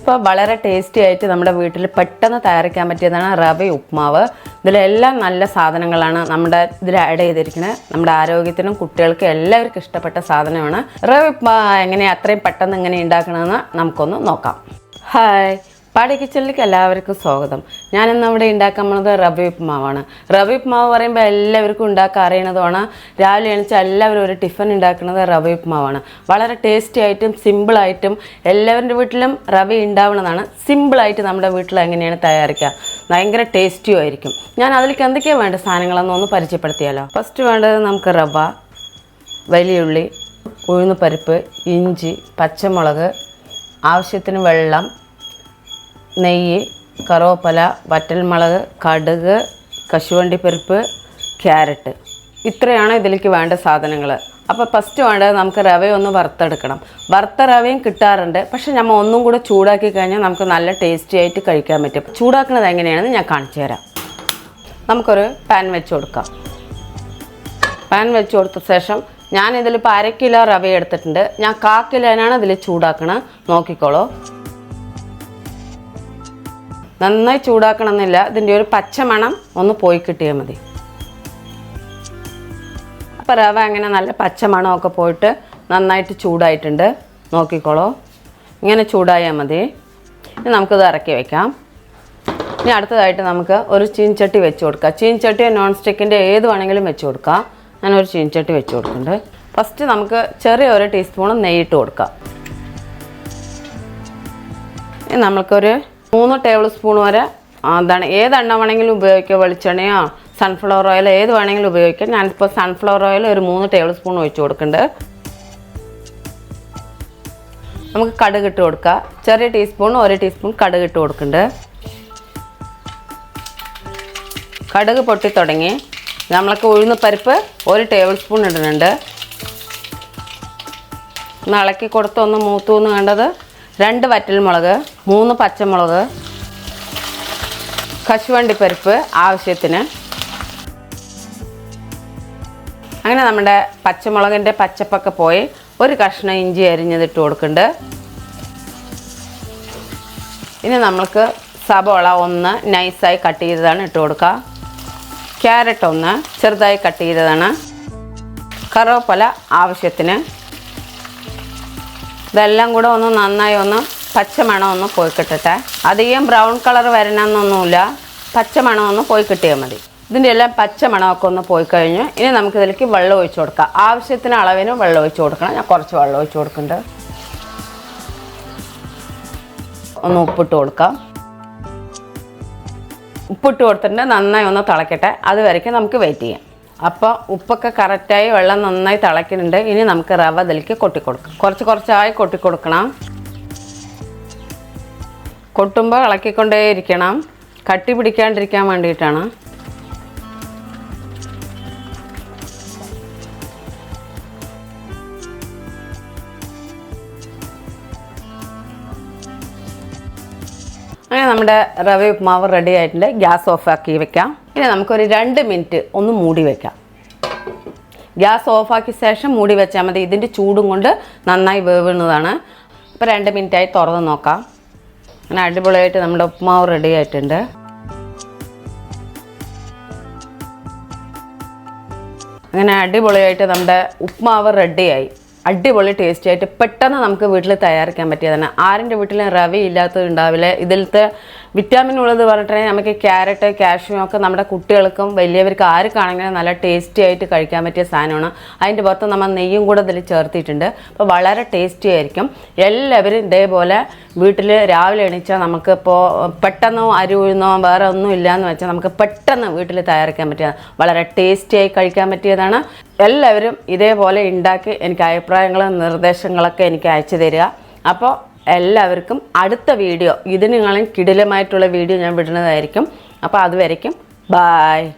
ഇപ്പോൾ വളരെ ടേസ്റ്റി ആയിട്ട് നമ്മുടെ വീട്ടിൽ പെട്ടെന്ന് തയ്യാറാക്കാൻ പറ്റിയതാണ് റവ ഉപ്മാവ്. ഇതിലെല്ലാം നല്ല സാധനങ്ങളാണ് ഇതിൽ ആഡ് ചെയ്തിരിക്കുന്നത്. നമ്മുടെ ആരോഗ്യത്തിനും കുട്ടികൾക്കും എല്ലാവർക്കും ഇഷ്ടപ്പെട്ട സാധനമാണ്. റവ ഉപ്മാവ് എങ്ങനെയാണ് അത്രയും പെട്ടെന്ന് എങ്ങനെ ഉണ്ടാക്കണമെന്ന് നമുക്കൊന്ന് നോക്കാം. ഹായ്, പാടി കിച്ചണിലേക്ക് എല്ലാവർക്കും സ്വാഗതം. ഞാനിന്ന് ഇവിടെ ഉണ്ടാക്കാൻ പോകുന്നത് റവ ഉപ്മാവാണ്. റവ ഉപ്മാവ് പറയുമ്പോൾ എല്ലാവർക്കും ഉണ്ടാക്കാൻ അറിയണതുമാണ്. രാവിലെ എണീച്ചാൽ എല്ലാവരും ഒരു ടിഫിൻ ഉണ്ടാക്കുന്നത് റവ ഉപ്മാവാണ്. വളരെ ടേസ്റ്റി ആയിട്ടും സിമ്പിളായിട്ടും എല്ലാവരുടെ വീട്ടിലും റവ ഉണ്ടാവുന്നതാണ്. സിമ്പിളായിട്ട് നമ്മുടെ വീട്ടിൽ എങ്ങനെയാണ് തയ്യാറാക്കുക, ഭയങ്കര ടേസ്റ്റിയും ആയിരിക്കും. ഞാൻ അതിലേക്ക് എന്തൊക്കെയാണ് വേണ്ട സാധനങ്ങളെന്നൊന്ന് പരിചയപ്പെടുത്തിയാലോ. ഫസ്റ്റ് വേണ്ടത് നമുക്ക് റവ, വലിയുള്ളി, ഉഴുന്നുപരിപ്പ്, ഇഞ്ചി, പച്ചമുളക്, ആവശ്യത്തിന് വെള്ളം, നെയ്യ്, കറുവപ്പല, വറ്റൽമുളക്, കടുക്, കശുവണ്ടിപ്പരിപ്പ്, ക്യാരറ്റ്. ഇത്രയാണ് ഇതിലേക്ക് വേണ്ട സാധനങ്ങൾ. അപ്പോൾ ഫസ്റ്റ് വേണ്ടത് നമുക്ക് റവയൊന്ന് വറുത്തെടുക്കണം. വറുത്ത റവയും കിട്ടാറുണ്ട്, പക്ഷെ നമ്മൾ ഒന്നും കൂടെ ചൂടാക്കി കഴിഞ്ഞാൽ നമുക്ക് നല്ല ടേസ്റ്റി ആയിട്ട് കഴിക്കാൻ പറ്റും. ചൂടാക്കുന്നത് എങ്ങനെയാണെന്ന് ഞാൻ കാണിച്ചു തരാം. നമുക്കൊരു പാൻ വെച്ച് കൊടുക്കാം. പാൻ വെച്ച് കൊടുത്ത ശേഷം ഞാനിതിലിപ്പോൾ 1/2 കിലോ റവ എടുത്തിട്ടുണ്ട്. ഞാൻ 1/4 കിലോനാണ് ഇതിൽ ചൂടാക്കണം. നോക്കിക്കോളൂ, നന്നായി ചൂടാക്കണമെന്നില്ല. ഇതിൻ്റെ ഒരു പച്ചമണം ഒന്ന് പോയി കിട്ടിയാൽ മതി. അപ്പോൾ റവ അങ്ങനെ നല്ല പച്ചമണമൊക്കെ പോയിട്ട് നന്നായിട്ട് ചൂടായിട്ടുണ്ട്. നോക്കിക്കോളൂ, ഇങ്ങനെ ചൂടായാൽ മതി. ഇനി നമുക്കിത് ഇറക്കി വയ്ക്കാം. ഇനി അടുത്തതായിട്ട് നമുക്ക് ഒരു ചീൻചട്ടി വെച്ച് കൊടുക്കാം. ചീൻചട്ടി നോൺ സ്റ്റിക്കിൻ്റെ ഏത് വേണമെങ്കിലും വെച്ച് കൊടുക്കാം. ഞാനൊരു ചീൻചട്ടി വെച്ച് കൊടുക്കുന്നുണ്ട്. ഫസ്റ്റ് നമുക്ക് ചെറിയ 1 ടീസ്പൂൺ നെയ്യിട്ട് കൊടുക്കാം. ഇനി നമുക്കൊരു 3 ടേബിൾ സ്പൂൺ വരെ ഏത് എണ്ണ വേണമെങ്കിലും ഉപയോഗിക്കാം. വെളിച്ചെണ്ണയോ സൺഫ്ലവർ ഓയിൽ ഏത് വേണമെങ്കിലും ഉപയോഗിക്കാം. ഞാനിപ്പോൾ സൺഫ്ലവർ ഓയിൽ ഒരു 3 ടേബിൾ സ്പൂൺ ഒഴിച്ച് കൊടുക്കുന്നുണ്ട്. നമുക്ക് കടുക് ഇട്ട് കൊടുക്കാം. ചെറിയ ടീസ്പൂൺ 1 ടീസ്പൂൺ കടുക് ഇട്ട് കൊടുക്കുന്നുണ്ട്. കടുക് പൊട്ടി തുടങ്ങി. നമ്മൾക്ക് ഉഴുന്നുപരിപ്പ് 1 ടേബിൾ സ്പൂൺ ഇടുന്നുണ്ട്. ഒന്ന് ഇളക്കി കൊടുത്ത് ഒന്ന് മൂത്തൂന്ന് കണ്ടത് 2 വറ്റൽമുളക്, 3 പച്ചമുളക്, കശുവണ്ടിപ്പരിപ്പ് ആവശ്യത്തിന്. അങ്ങനെ നമ്മുടെ പച്ചമുളകിൻ്റെ പച്ചപ്പൊക്കെ പോയി 1 കഷ്ണം ഇഞ്ചി അരിഞ്ഞതിട്ട് കൊടുക്കുന്നുണ്ട്. ഇനി നമ്മൾക്ക് സബോള 1 നൈസായി കട്ട് ചെയ്തതാണ് ഇട്ട് കൊടുക്കുക. ക്യാരറ്റ് 1 ചെറുതായി കട്ട് ചെയ്തതാണ്. കറുവപ്പല ആവശ്യത്തിന്. ഇതെല്ലാം കൂടെ ഒന്ന് നന്നായി പച്ചമണം ഒന്ന് പോയി കിട്ടട്ടെ. അധികം ബ്രൗൺ കളർ വരണമെന്നൊന്നുമില്ല, പച്ചമണം ഒന്ന് പോയി കിട്ടിയാൽ മതി. ഇതിൻ്റെ എല്ലാം പച്ചമണമൊക്കെ ഒന്ന് പോയി കഴിഞ്ഞു. ഇനി നമുക്കിതിലേക്ക് വെള്ളം ഒഴിച്ച് കൊടുക്കാം. ആവശ്യത്തിന് അളവിന് വെള്ളം ഒഴിച്ച് കൊടുക്കണം. ഞാൻ കുറച്ച് വെള്ളം ഒഴിച്ച് കൊടുക്കുന്നുണ്ട്. ഒന്ന് ഉപ്പിട്ട് കൊടുക്കാം. ഉപ്പിട്ട് കൊടുത്തിട്ട് നന്നായി ഒന്ന് തിളക്കട്ടെ. അതുവരയ്ക്കും നമുക്ക് വെയിറ്റ് ചെയ്യാം. അപ്പോൾ ഉപ്പൊക്കെ കറക്റ്റായി വെള്ളം നന്നായി തിളയ്ക്കുന്നുണ്ട്. ഇനി നമുക്ക് റവ ഇതിലേക്ക് കൊട്ടിക്കൊടുക്കാം. കുറച്ചായി കൊട്ടിക്കൊടുക്കണം. കൊട്ടുമ്പോൾ ഇളക്കിക്കൊണ്ടേ ഇരിക്കണം, കട്ടി പിടിക്കാണ്ടിരിക്കാൻ വേണ്ടിയിട്ടാണ്. അങ്ങനെ നമ്മുടെ റവ ഉപ്മാവ് റെഡി ആയിട്ടുണ്ട്. ഗ്യാസ് ഓഫാക്കി വെക്കാം. ഇനി നമുക്കൊരു 2 മിനിറ്റ് ഒന്ന് മൂടി വയ്ക്കാം. ഗ്യാസ് ഓഫാക്കിയ ശേഷം മൂടി വെച്ചാൽ മതി. ഇതിൻ്റെ ചൂടും കൊണ്ട് നന്നായി വേവുന്നതാണ്. അപ്പോൾ 2 മിനിറ്റായി തുറന്ന് നോക്കാം. അങ്ങനെ അടിപൊളിയായിട്ട് നമ്മുടെ ഉപ്മാവ് റെഡി ആയിട്ടുണ്ട്. അങ്ങനെ അടിപൊളിയായിട്ട് നമ്മുടെ ഉപ്മാവ് റെഡിയായി. അടിപൊളി ടേസ്റ്റി ആയിട്ട് പെട്ടെന്ന് നമുക്ക് വീട്ടിൽ തയ്യാറാക്കാൻ പറ്റിയതാണ്. ആരുടെ വീട്ടിലും റവ ഇല്ലാത്തത് ഉണ്ടാവില്ല. ഇതിലത്തെ വിറ്റാമിൻ ഉള്ളത് പറഞ്ഞിട്ടുണ്ടെങ്കിൽ നമുക്ക് ക്യാരറ്റ്, കാഷ്യൂം ഒക്കെ നമ്മുടെ കുട്ടികൾക്കും വലിയവർക്ക് ആർക്കാണെങ്കിലും നല്ല ടേസ്റ്റി ആയിട്ട് കഴിക്കാൻ പറ്റിയ സാധനമാണ്. അതിൻ്റെ പുറത്ത് നമ്മൾ നെയ്യും കൂടെ ഇതിൽ ചേർത്തിട്ടുണ്ട്. അപ്പോൾ വളരെ ടേസ്റ്റി ആയിരിക്കും. എല്ലാവരും ഇതേപോലെ വീട്ടിൽ രാവിലെ എണീച്ചാൽ നമുക്കിപ്പോൾ പെട്ടെന്നോ അരി ഉഴുന്നോ വേറെ ഒന്നും ഇല്ലയെന്ന് വെച്ചാൽ നമുക്ക് പെട്ടെന്ന് വീട്ടിൽ തയ്യാറാക്കാൻ പറ്റിയതാണ്. വളരെ ടേസ്റ്റിയായി കഴിക്കാൻ പറ്റിയതാണ്. എല്ലാവരും ഇതേപോലെ ഉണ്ടാക്കി എനിക്ക് അഭിപ്രായങ്ങളും നിർദ്ദേശങ്ങളൊക്കെ എനിക്ക് അയച്ചു തരിക. അപ്പോൾ എല്ലാവർക്കും അടുത്ത വീഡിയോ ഇതിനേക്കാളും കിടിലമായിട്ടുള്ള വീഡിയോ ഞാൻ വിടുന്നതായിരിക്കും. അപ്പോൾ അതുവരയ്ക്കും ബായ്.